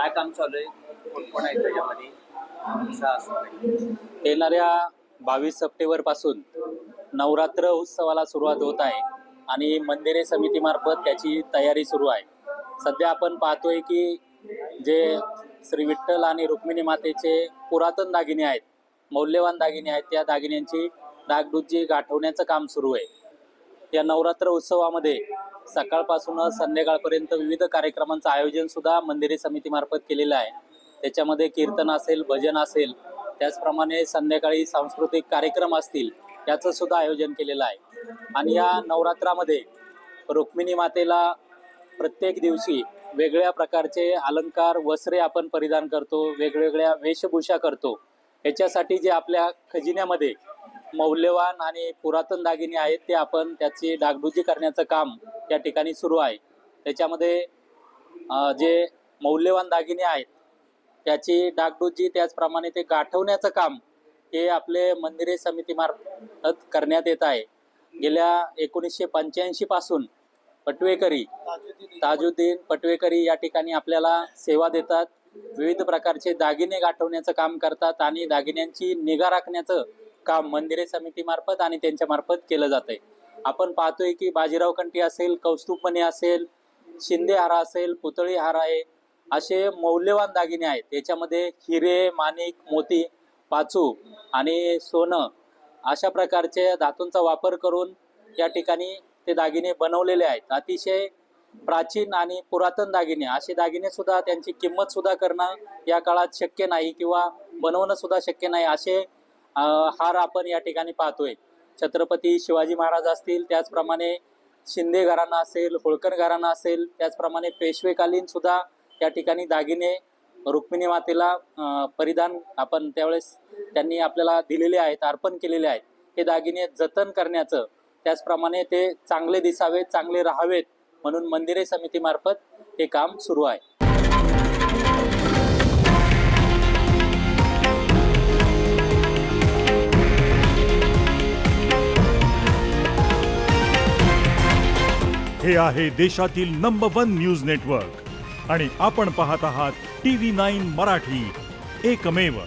काय काम चालू आहे, कोण कोण आहे त्याच्यामध्ये, कसं असणार आहे? येणाऱ्या 22 सप्टेंबर पासून नवरात्र उत्सवाला सुरुवात होत आहे आणि मंदिरे समितीमार्फत त्याची तयारी सुरू आहे। सध्या आपण पाहतोय की जे श्री विठ्ठल आणि रुक्मिणी मातेचे पुरातन दागिने आहेत, मौल्यवान दागिने आहेत, त्या दागिन्यांची डागडुजी गाठवण्याचं काम सुरू आहे। या नवरात्र उत्सवामध्ये सकाळपासून संध्याकाळपर्यंत विविध कार्यक्रमांचं आयोजन सुद्धा मंदिरे समितीमार्फत केलेलं आहे। त्याच्यामध्ये कीर्तन असेल, भजन असेल, त्याचप्रमाणे संध्याकाळी सांस्कृतिक कार्यक्रम असतील, याचं सुद्धा आयोजन केलेलं आहे। आणि या नवरात्रामध्ये रुक्मिणी मातेला प्रत्येक दिवशी वेगळ्या प्रकारचे अलंकार, वस्त्रे आपण परिधान करतो, वेगवेगळ्या वेशभूषा करतो। याच्यासाठी जे आपल्या खजिन्यामध्ये मौल्यवान आणि पुरातन दागिने आहेत ते आपण त्याची डागडुजी करण्याचं काम या ठिकाणी सुरू आहे। त्याच्यामध्ये जे मौल्यवान दागिने आहेत त्याची डागडुजी, त्याचप्रमाणे ते गाठवण्याचं काम हे आपले मंदिरे समितीमार्फत करण्यात येत आहे। गेल्या 1985 पासून पटवेकरी ताजुद्दीन पटवेकरी या ठिकाणी आपल्याला सेवा देतात, विविध प्रकारचे दागिने गाठवण्याचं काम करतात आणि दागिन्यांची निगा राखण्याचं काम मंदिरे समितीमार्फत आणि त्यांच्या मार्फत केलं जातंय। आपण पाहतोय की बाजीराव कंठी असेल, कौस्तुभमणी असेल, शिंदे हार असेल, पुतळी हार आहे, असे मौल्यवान दागिने आहेत। याच्यामध्ये हिरे, माणिक, मोती, पाचू आणि सोनं अशा प्रकारचे धातूंचा वापर करून या ठिकाणी ते दागिने बनवलेले आहेत। अतिशय प्राचीन आणि पुरातन दागिने, असे दागिने सुद्धा त्यांची किंमत सुद्धा करणं या काळात शक्य नाही किंवा बनवणं सुद्धा शक्य नाही, असे हार आपण या ठिकाणी पाहतोय। छत्रपती शिवाजी महाराज असतील, त्याचप्रमाणे शिंदे घराणं असेल, होळकर घराणं असेल, त्याचप्रमाणे पेशवेकालीन सुद्धा या ठिकाणी दागिने रुक्मिणी मातेला परिधान आपण त्यावेळेस त्यांनी आपल्याला दिलेले आहेत, अर्पण केलेले आहेत। हे दागिने जतन करण्याचं, त्याचप्रमाणे ते चांगले दिसावेत, चांगले राहावेत म्हणून मंदिरे समितीमार्फत हे काम सुरू आहे। हे आहे देशातील नंबर 1 न्यूज नेटवर्क आणि आपण पाहत आहात TV9 मराठी, एकमेव।